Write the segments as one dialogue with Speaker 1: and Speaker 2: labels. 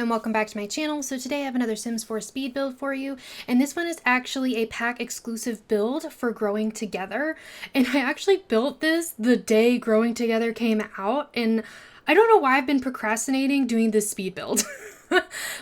Speaker 1: and welcome back to my channel. So today I have another Sims 4 speed build for you, and this one is actually a pack exclusive build for Growing Together. And I actually built this the day Growing Together came out, and I don't know why I've been procrastinating doing this speed build.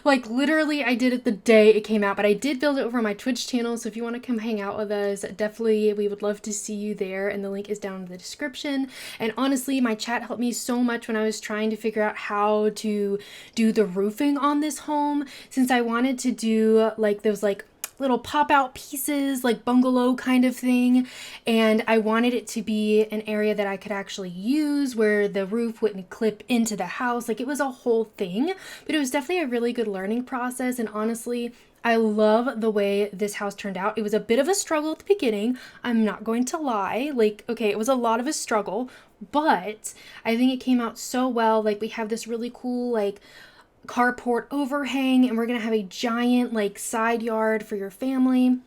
Speaker 1: Like literally I did it the day it came out, but I did build it over on my Twitch channel, so if you want to come hang out with us, definitely we would love to see you there, and the link is down in the description. And honestly, my chat helped me so much when I was trying to figure out how to do the roofing on this home, since I wanted to do like those like little pop-out pieces, like bungalow kind of thing, and I wanted it to be an area that I could actually use where the roof wouldn't clip into the house. Like, it was a whole thing, but it was definitely a really good learning process, and honestly I love the way this house turned out. It was a bit of a struggle at the beginning, I'm not going to lie. Like, okay, it was a lot of a struggle, but I think it came out so well. Like, we have this really cool like carport overhang, and we're gonna have a giant like side yard for your family.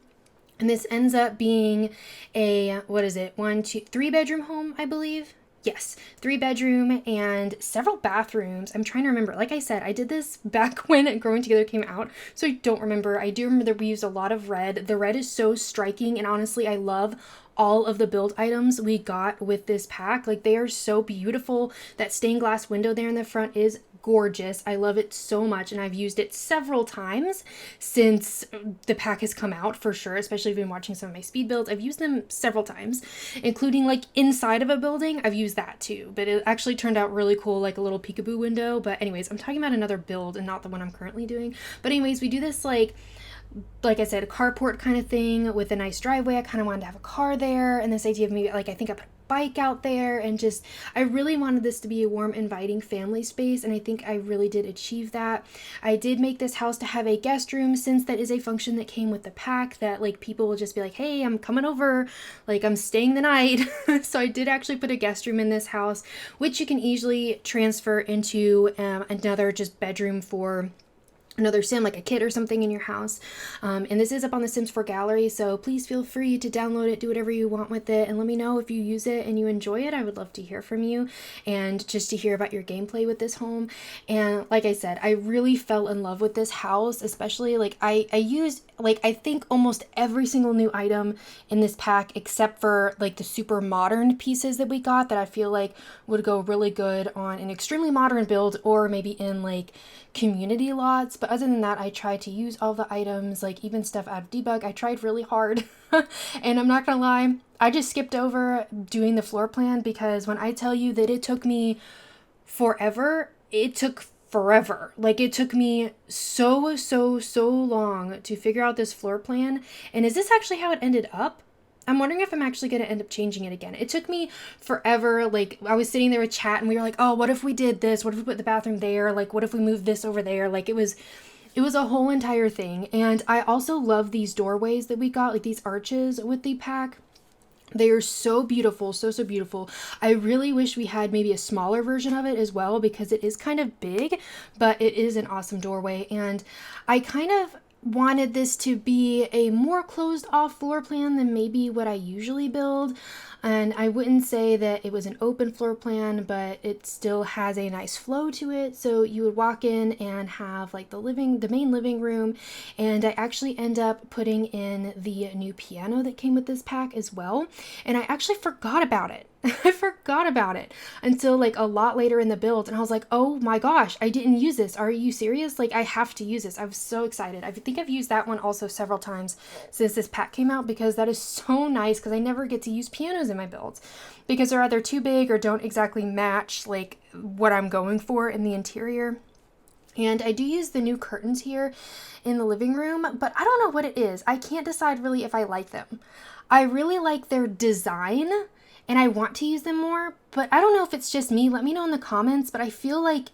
Speaker 1: And this ends up being a, what is it, 3-bedroom home, I believe. Yes, 3-bedroom and several bathrooms. I'm trying to remember. Like I said, I did this back when Growing Together came out, so I don't remember. I do remember that we used a lot of red. The red is so striking, and honestly, I love all of the build items we got with this pack. Like, they are so beautiful. That stained glass window there in the front is gorgeous. I love it so much, and I've used it several times since the pack has come out, for sure. Especially if you've been watching some of my speed builds, I've used them several times, including like inside of a building. I've used that too, but it actually turned out really cool, like a little peekaboo window. But anyways, I'm talking about another build and not the one I'm currently doing. But anyways, we do this like I said, a carport kind of thing with a nice driveway. I kind of wanted to have a car there, and this idea of maybe like, I think I put a bike out there, and just I really wanted this to be a warm, inviting family space, and I think I really did achieve that. I did make this house to have a guest room, since that is a function that came with the pack, that like people will just be like, hey, I'm coming over, like I'm staying the night. So I did actually put a guest room in this house, which you can easily transfer into another just bedroom for another sim, like a kid or something in your house. And this is up on the Sims 4 gallery, so please feel free to download it, do whatever you want with it, and let me know if you use it and you enjoy it. I would love to hear from you, and just to hear about your gameplay with this home. And like I said, I really fell in love with this house, especially like I used like I think almost every single new item in this pack, except for like the super modern pieces that we got, that I feel like would go really good on an extremely modern build, or maybe in like community lots. But other than that, I tried to use all the items, like even stuff out of debug. I tried really hard. And I'm not gonna lie, I just skipped over doing the floor plan, because when I tell you that it took me forever, it took forever. Like, it took me so long to figure out this floor plan. And is this actually how it ended up? I'm wondering if I'm actually going to end up changing it again. It took me forever. Like, I was sitting there with chat, and we were like, oh, what if we did this? What if we put the bathroom there? Like, what if we moved this over there? Like, it was a whole entire thing. And I also love these doorways that we got, like these arches with the pack. They are so beautiful, so beautiful. I really wish we had maybe a smaller version of it as well, because it is kind of big, but it is an awesome doorway. And I kind of wanted this to be a more closed off floor plan than maybe what I usually build. And I wouldn't say that it was an open floor plan, but it still has a nice flow to it. So you would walk in and have like the main living room. And I actually end up putting in the new piano that came with this pack as well. And I actually forgot about it. I forgot about it until like a lot later in the build, and I was like, oh my gosh, I didn't use this. Are you serious? Like, I have to use this. I was so excited. I think I've used that one also several times since this pack came out, because that is so nice, because I never get to use pianos in my builds, because they're either too big or don't exactly match like what I'm going for in the interior. And I do use the new curtains here in the living room, but I don't know what it is. I can't decide really if I like them. I really like their design, and I want to use them more, but I don't know if it's just me. Let me know in the comments, but I feel like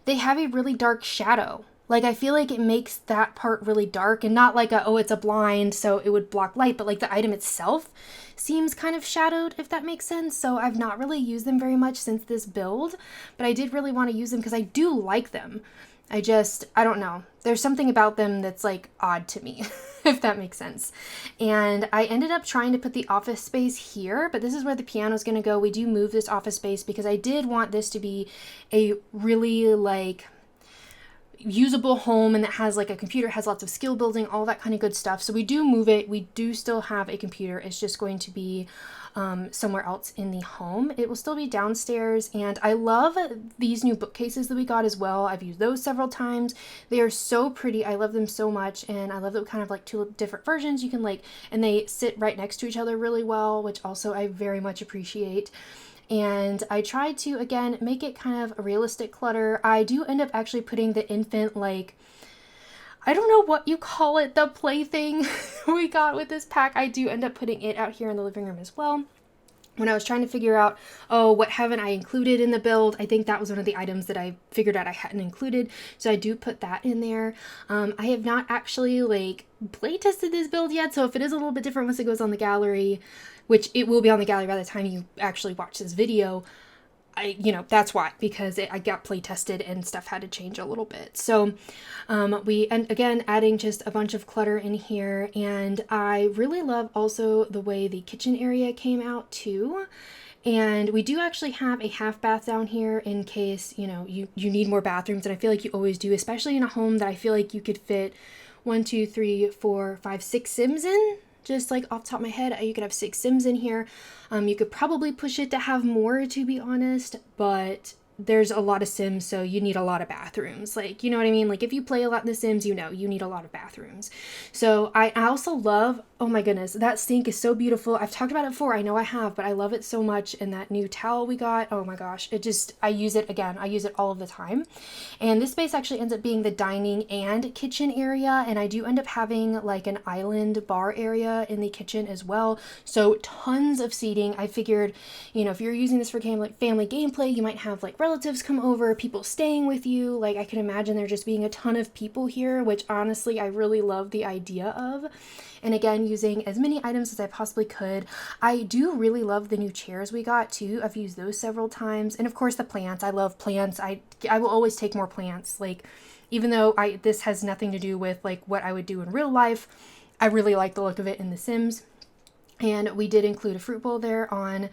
Speaker 1: they have a really dark shadow. Like, I feel like it makes that part really dark, and not like oh, it's a blind, so it would block light, but like the item itself seems kind of shadowed, if that makes sense. So I've not really used them very much since this build, but I did really want to use them because I do like them. I don't know. There's something about them that's like odd to me, if that makes sense. And I ended up trying to put the office space here, but this is where the piano is going to go. We do move this office space because I did want this to be a really like usable home and that has like a computer, has lots of skill building, all that kind of good stuff. So we do move it. We do still have a computer. It's just going to be somewhere else in the home. It will still be downstairs, and I love these new bookcases that we got as well. I've used those several times. They are so pretty. I love them so much, and I love that we kind of like two different versions. You can like, and they sit right next to each other really well, which also I very much appreciate. And I tried to, again, make it kind of a realistic clutter. I do end up actually putting the infant, like, I don't know what you call it, the plaything we got with this pack. I do end up putting it out here in the living room as well. When I was trying to figure out, oh, what haven't I included in the build, I think that was one of the items that I figured out I hadn't included. So I do put that in there. I have not actually like play tested this build yet. So if it is a little bit different once it goes on the gallery, which it will be on the gallery by the time you actually watch this video, that's why, because I got play tested and stuff had to change a little bit. So and again, adding just a bunch of clutter in here. And I really love also the way the kitchen area came out too. And we do actually have a half bath down here in case, you need more bathrooms. And I feel like you always do, especially in a home that I feel like you could fit 1, 2, 3, 4, 5, 6 Sims in. Just like off the top of my head, you could have 6 Sims in here. You could probably push it to have more, to be honest, but there's a lot of Sims, so you need a lot of bathrooms. Like, you know what I mean? Like, if you play a lot in The Sims, you need a lot of bathrooms. So I also love, oh my goodness, that sink is so beautiful. I've talked about it before, I know I have, but I love it so much. And that new towel we got, oh my gosh, I use it again. I use it all of the time. And this space actually ends up being the dining and kitchen area. And I do end up having like an island bar area in the kitchen as well. So tons of seating. I figured, if you're using this for family gameplay, you might have like relatives come over, people staying with you. Like, I can imagine there just being a ton of people here, which honestly I really love the idea of. And again, using as many items as I possibly could. I do really love the new chairs we got too. I've used those several times. And of course the plants. I love plants. I will always take more plants. Like, even though this has nothing to do with like what I would do in real life, I really like the look of it in The Sims. And we did include a fruit bowl there on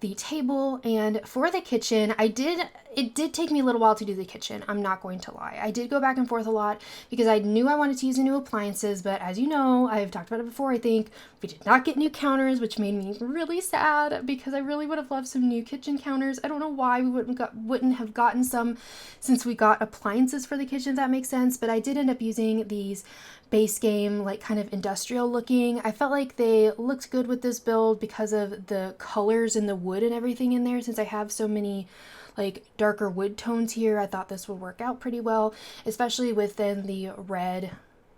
Speaker 1: the table. And for the kitchen, it did take me a little while to do the kitchen. I'm not going to lie. I did go back and forth a lot because I knew I wanted to use the new appliances, but as you know, I've talked about it before, I think we did not get new counters, which made me really sad because I really would have loved some new kitchen counters. I don't know why we wouldn't have gotten some since we got appliances for the kitchen, if that makes sense, but I did end up using these base game, like kind of industrial looking. I felt like they looked good with this build because of the colors and the wood and everything in there. Since I have so many like darker wood tones here, I thought this would work out pretty well, especially within the red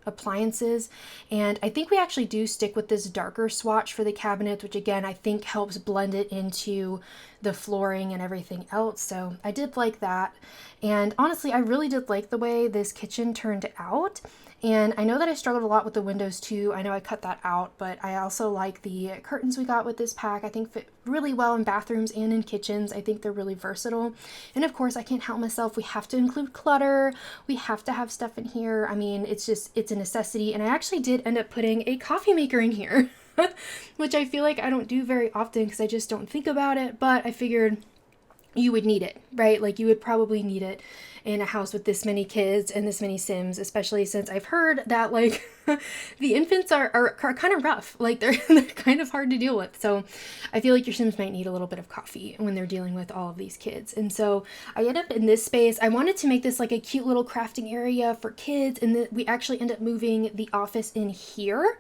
Speaker 1: appliances. And I think we actually do stick with this darker swatch for the cabinets, which again I think helps blend it into the flooring and everything else. So I did like that. And honestly, I really did like the way this kitchen turned out. And I know that I struggled a lot with the windows too. I know I cut that out, but I also like the curtains we got with this pack. I think fit really well in bathrooms and in kitchens. I think they're really versatile. And of course, I can't help myself. We have to include clutter. We have to have stuff in here. I mean, it's a necessity. And I actually did end up putting a coffee maker in here, which I feel like I don't do very often because I just don't think about it. But I figured you would need it, right? Like, you would probably need it in a house with this many kids and this many Sims, especially since I've heard that like the infants are kind of rough. Like, they're kind of hard to deal with. So I feel like your Sims might need a little bit of coffee when they're dealing with all of these kids. And so I ended up in this space. I wanted to make this like a cute little crafting area for kids. And we actually end up moving the office in here,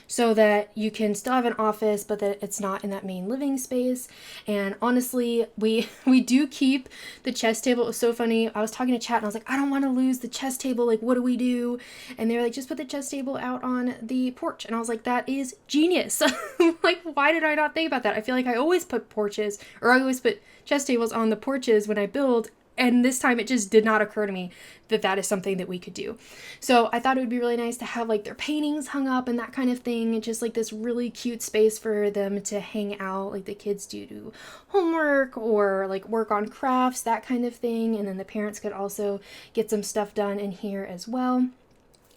Speaker 1: so that you can still have an office, but that it's not in that main living space. And honestly, we do keep the chess table. It was so funny. I was talking to chat and I was like, I don't want to lose the chess table. Like, what do we do? And they're like, just put the chess table out on the porch. And I was like, that is genius. Like, why did I not think about that? I feel like I always put chess tables on the porches when I build. And this time it just did not occur to me that that is something that we could do. So I thought it would be really nice to have like their paintings hung up and that kind of thing. Just like this really cute space for them to hang out, like the kids do homework or like work on crafts, that kind of thing. And then the parents could also get some stuff done in here as well.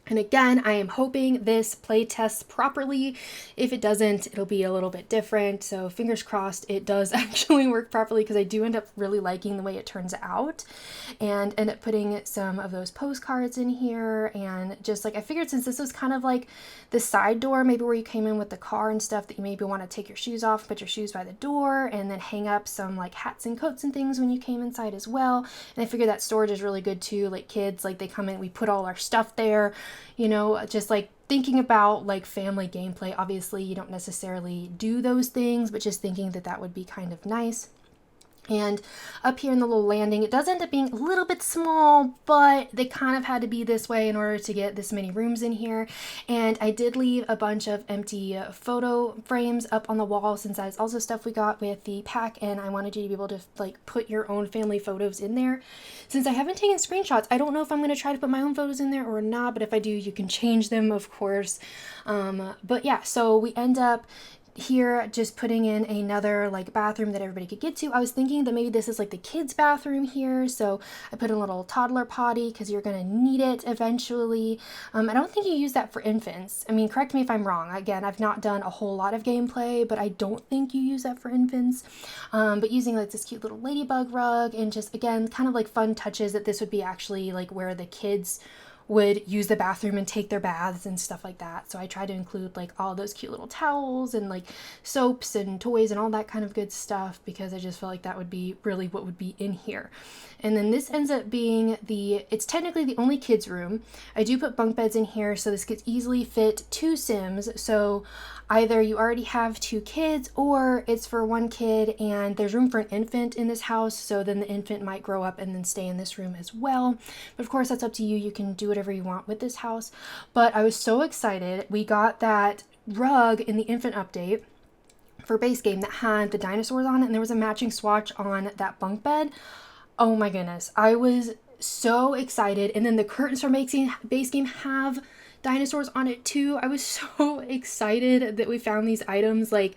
Speaker 1: And again, I am hoping this play tests properly. If it doesn't, it'll be a little bit different. So fingers crossed it does actually work properly, because I do end up really liking the way it turns out, and end up putting some of those postcards in here. And just like, I figured since this was kind of like the side door, maybe where you came in with the car and stuff, that you maybe want to take your shoes off, put your shoes by the door, and then hang up some like hats and coats and things when you came inside as well. And I figured that storage is really good too. Like kids, like they come in, we put all our stuff there, you know, just like thinking about like family gameplay. Obviously you don't necessarily do those things, but just thinking that that would be kind of nice. And up here in the little landing, it does end up being a little bit small, but they kind of had to be this way in order to get this many rooms in here. And I did leave a bunch of empty photo frames up on the wall, since that's also stuff we got with the pack, and I wanted you to be able to like put your own family photos in there. Since I haven't taken screenshots, I don't know if I'm going to try to put my own photos in there or not, but if I do, you can change them, of course. But yeah, so we end up here just putting in another like bathroom that everybody could get to. I was thinking that maybe this is like the kids' bathroom here, so I put a little toddler potty because you're gonna need it eventually. I don't think you use that for infants. I mean, correct me if I'm wrong. Again, I've not done a whole lot of gameplay, but I don't think you use that for infants. But using like this cute little ladybug rug, and just again kind of like fun touches that this would be actually like where the kids would use the bathroom and take their baths and stuff like that. So I try to include like all those cute little towels and like soaps and toys and all that kind of good stuff, because I just feel like that would be really what would be in here. And then this ends up being it's technically the only kids room. I do put bunk beds in here, so this could easily fit 2 Sims. So either you already have 2 kids, or it's for 1 kid and there's room for an infant in this house, so then the infant might grow up and then stay in this room as well. But of course that's up to you. You can do whatever you want with this house. But I was so excited. We got that rug in the infant update for base game that had the dinosaurs on it, and there was a matching swatch on that bunk bed. Oh my goodness, I was so excited. And then the curtains for base game have dinosaurs on it too. I was so excited that we found these items. Like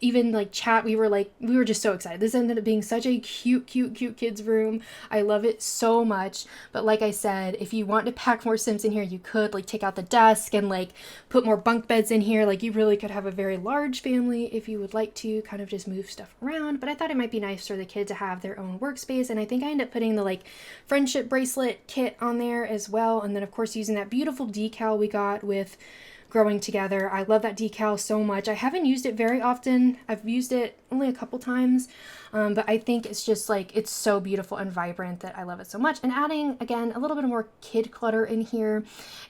Speaker 1: even like chat, we were just so excited. This ended up being such a cute kids room. I love it so much. But like I said, if you want to pack more Sims in here, you could like take out the desk and like put more bunk beds in here. Like you really could have a very large family if you would like to kind of just move stuff around. But I thought it might be nice for the kid to have their own workspace. And I think I ended up putting the like friendship bracelet kit on there as well. And then of course using that beautiful decal we got with growing together. I love that decal so much. I haven't used it very often. I've used it only a couple times, but I think it's just like, it's so beautiful and vibrant that I love it so much. And adding, again, a little bit more kid clutter in here.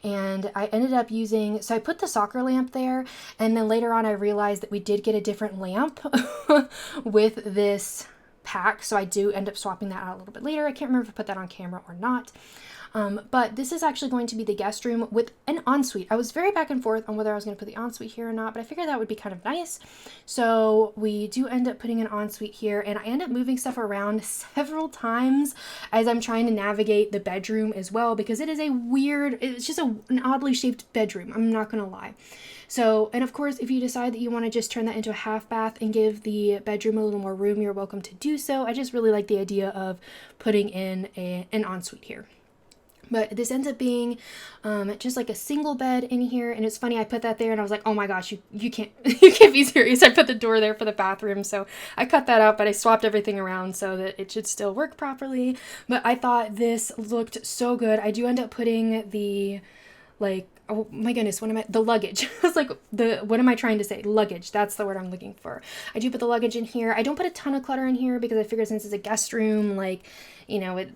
Speaker 1: And I ended up using, so I put the soccer lamp there, and then later on I realized that we did get a different lamp with this pack. So I do end up swapping that out a little bit later. I can't remember if I put that on camera or not. But this is actually going to be the guest room with an ensuite. I was very back and forth on whether I was going to put the ensuite here or not, but I figured that would be kind of nice. So we do end up putting an ensuite here, and I end up moving stuff around several times as I'm trying to navigate the bedroom as well, because it is it's just an oddly shaped bedroom. I'm not going to lie. So, and of course, if you decide that you want to just turn that into a half bath and give the bedroom a little more room, you're welcome to do so. I just really like the idea of putting in an ensuite here. But this ends up being just like a single bed in here. And it's funny, I put that there and I was like, oh my gosh, you can't you can't be serious. I put the door there for the bathroom. So I cut that out, but I swapped everything around so that it should still work properly. But I thought this looked so good. I do end up putting the, like, oh my goodness, the luggage. I was like, what am I trying to say? Luggage, that's the word I'm looking for. I do put the luggage in here. I don't put a ton of clutter in here because I figure since it's a guest room, like, you know,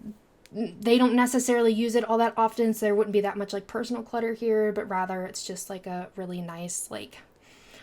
Speaker 1: they don't necessarily use it all that often, so there wouldn't be that much like personal clutter here, but rather it's just like a really nice like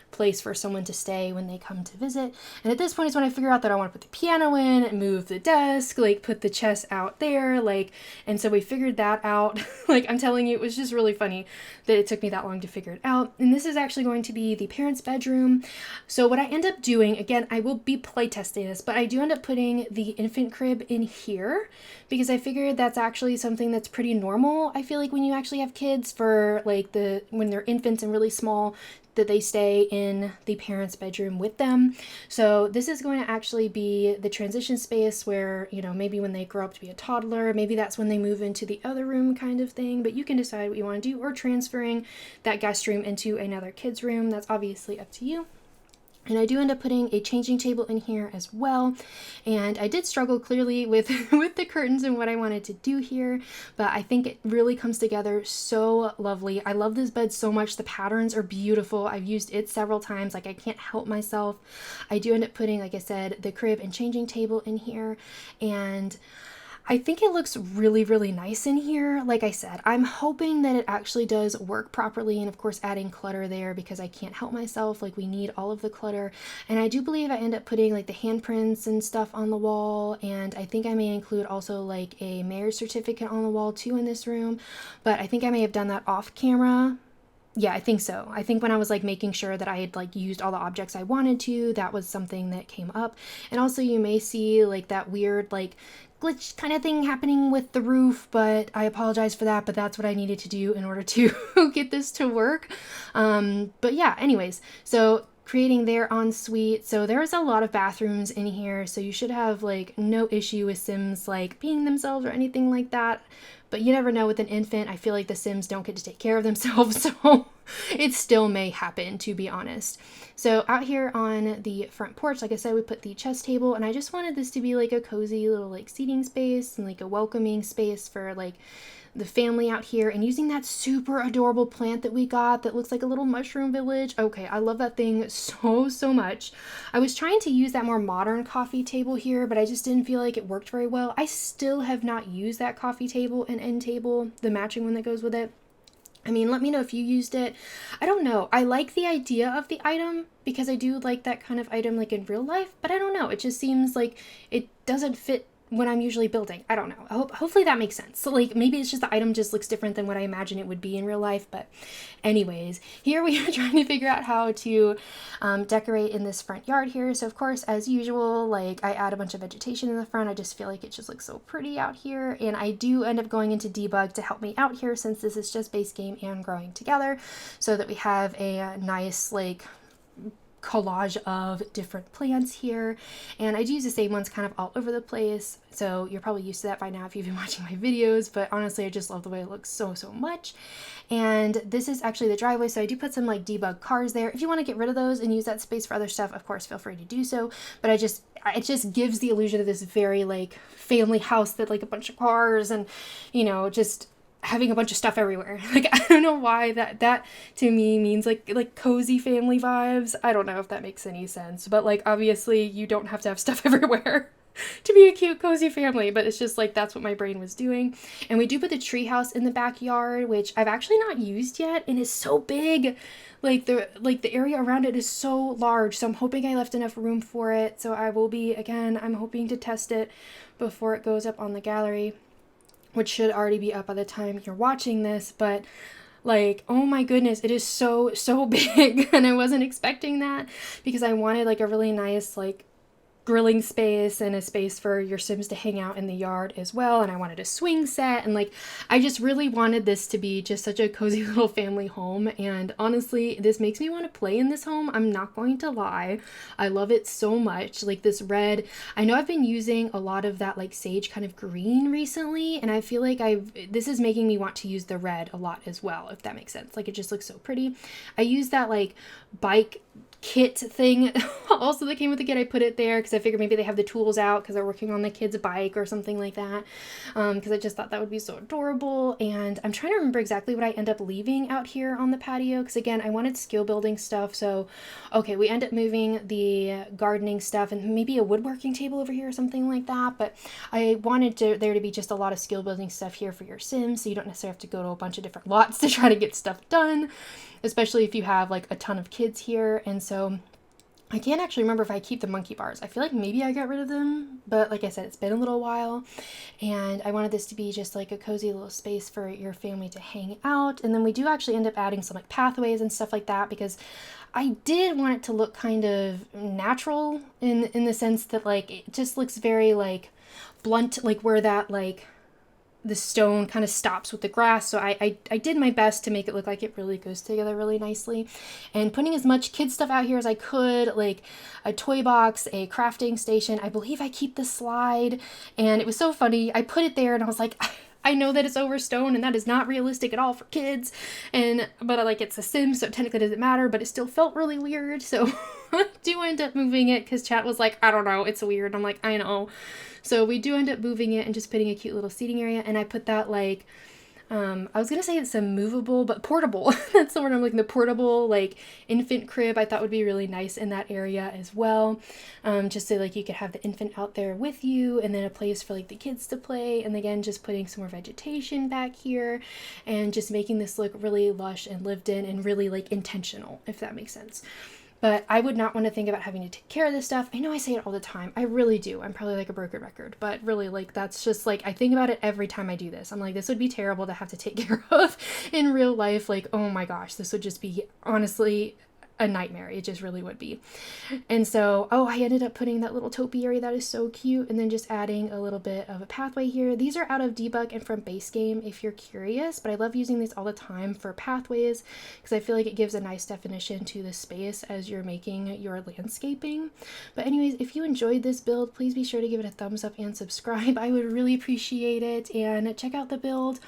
Speaker 1: place for someone to stay when they come to visit. And at this point is when I figure out that I want to put the piano in and move the desk, like put the chest out there, like, and so we figured that out. Like, I'm telling you, it was just really funny that it took me that long to figure it out. And this is actually going to be the parents' bedroom. So what I end up doing, again, I will be playtesting this, but I do end up putting the infant crib in here because I figured that's actually something that's pretty normal. I feel like when you actually have kids, for like when they're infants and really small, that they stay in the parents' bedroom with them. So this is going to actually be the transition space where, you know, maybe when they grow up to be a toddler, maybe that's when they move into the other room kind of thing, but you can decide what you want to do, or transferring that guest room into another kid's room. That's obviously up to you. And I do end up putting a changing table in here as well. And I did struggle clearly with the curtains and what I wanted to do here, but I think it really comes together so lovely. I love this bed so much. The patterns are beautiful. I've used it several times. Like, I can't help myself. I do end up putting, like I said, the crib and changing table in here. And I think it looks really, really nice in here. Like I said, I'm hoping that it actually does work properly, and of course adding clutter there because I can't help myself. Like, we need all of the clutter. And I do believe I end up putting like the handprints and stuff on the wall, and I think I may include also like a marriage certificate on the wall too in this room, but I think I may have done that off camera. Yeah, I think so. I think when I was like making sure that I had like used all the objects I wanted to, that was something that came up. And also you may see like that weird like glitch kind of thing happening with the roof, but I apologize for that, but that's what I needed to do in order to get this to work. But yeah, anyways, so creating their ensuite. So there's a lot of bathrooms in here, so you should have like no issue with Sims like peeing themselves or anything like that. But you never know with an infant. I feel like the Sims don't get to take care of themselves, so it still may happen, to be honest. So out here on the front porch, like I said, we put the chess table, and I just wanted this to be like a cozy little like seating space and like a welcoming space for like the family out here, and using that super adorable plant that we got that looks like a little mushroom village. Okay, I love that thing so much. I was trying to use that more modern coffee table here, but I just didn't feel like it worked very well. I still have not used that coffee table and end table, the matching one that goes with it. I mean, let me know if you used it. I don't know. I like the idea of the item because I do like that kind of item like in real life, but I don't know. It just seems like it doesn't fit when I'm usually building. I don't know. Hopefully that makes sense. So like maybe it's just the item just looks different than what I imagine it would be in real life. But anyways, here we are trying to figure out how to decorate in this front yard here. So of course, as usual, like I add a bunch of vegetation in the front. I just feel like it just looks so pretty out here. And I do end up going into debug to help me out here, since this is just base game and growing together, so that we have a nice like collage of different plants here. And I do use the same ones kind of all over the place, so you're probably used to that by now if you've been watching my videos, but honestly I just love the way it looks so much. And this is actually the driveway, so I do put some like debug cars there. If you want to get rid of those and use that space for other stuff, of course feel free to do so, but it just gives the illusion of this very like family house, that like a bunch of cars and, you know, just having a bunch of stuff everywhere. Like, I don't know why that to me means like cozy family vibes. I don't know if that makes any sense, but like obviously you don't have to have stuff everywhere to be a cute cozy family, but it's just like that's what my brain was doing. And we do put the treehouse in the backyard, which I've actually not used yet, and it's so big. Like the area around it is so large, so I'm hoping I left enough room for it. So I will be, again, I'm hoping to test it before it goes up on the gallery, which should already be up by the time you're watching this. But like, oh my goodness, it is so big, and I wasn't expecting that, because I wanted like a really nice like grilling space and a space for your Sims to hang out in the yard as well. And I wanted a swing set, and like I just really wanted this to be just such a cozy little family home. And honestly, this makes me want to play in this home. I'm not going to lie. I love it so much. Like this red, I know I've been using a lot of that like sage kind of green recently, and I feel like this is making me want to use the red a lot as well, if that makes sense. Like it just looks so pretty. I use that like bike kit thing also that came with the kit. I put it there because I figured maybe they have the tools out because they're working on the kid's bike or something like that, because I just thought that would be so adorable. And I'm trying to remember exactly what I end up leaving out here on the patio, because again I wanted skill building stuff. So okay, we end up moving the gardening stuff and maybe a woodworking table over here or something like that, but I wanted there to be just a lot of skill building stuff here for your Sims, so you don't necessarily have to go to a bunch of different lots to try to get stuff done, especially if you have like a ton of kids here. And so I can't actually remember if I keep the monkey bars. I feel like maybe I got rid of them, but like I said, it's been a little while, and I wanted this to be just like a cozy little space for your family to hang out. And then we do actually end up adding some like pathways and stuff like that, because I did want it to look kind of natural in the sense that like it just looks very like blunt, like where that like the stone kind of stops with the grass. So I did my best to make it look like it really goes together really nicely. And putting as much kid stuff out here as I could, like a toy box, a crafting station. I believe I keep the slide. And it was so funny. I put it there and I was like, I know that it's over stone and that is not realistic at all for kids. But like it's a sim, so it technically doesn't matter, but it still felt really weird. So I do end up moving it because chat was like, I don't know, it's weird. I'm like, I know. So we do end up moving it and just putting a cute little seating area. And I put that like, I was going to say it's a movable, but portable. That's the word I'm looking, the portable like infant crib I thought would be really nice in that area as well. Just so like you could have the infant out there with you, and then a place for like the kids to play. And again, just putting some more vegetation back here and just making this look really lush and lived in and really like intentional, if that makes sense. But I would not want to think about having to take care of this stuff. I know I say it all the time. I really do. I'm probably like a broken record. But really, like, that's just like, I think about it every time I do this. I'm like, this would be terrible to have to take care of in real life. Like, oh my gosh, this would just be honestly a nightmare. It just really would be. And so, I ended up putting that little topi area that is so cute, and then just adding a little bit of a pathway here. These are out of debug and from base game if you're curious, but I love using these all the time for pathways because I feel like it gives a nice definition to the space as you're making your landscaping. But anyways, if you enjoyed this build, please be sure to give it a thumbs up and subscribe. I would really appreciate it, and check out the build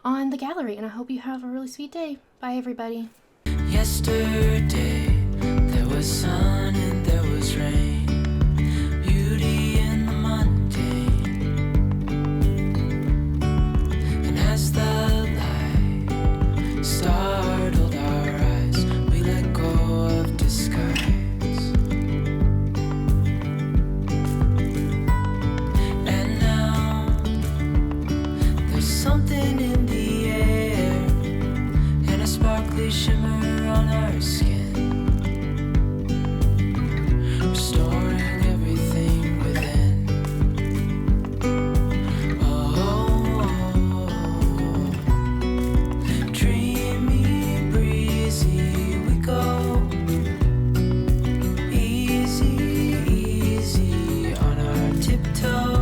Speaker 1: on the gallery, and I hope you have a really sweet day. Bye everybody.
Speaker 2: Yesterday, there was sun and there was rain, beauty in the mundane. And as the light startled our eyes, we let go of disguise. And now, there's something in the air, and a sparkly shimmer on our skin, restoring everything within. Dreamy, breezy, we go. Easy, easy on our tiptoes.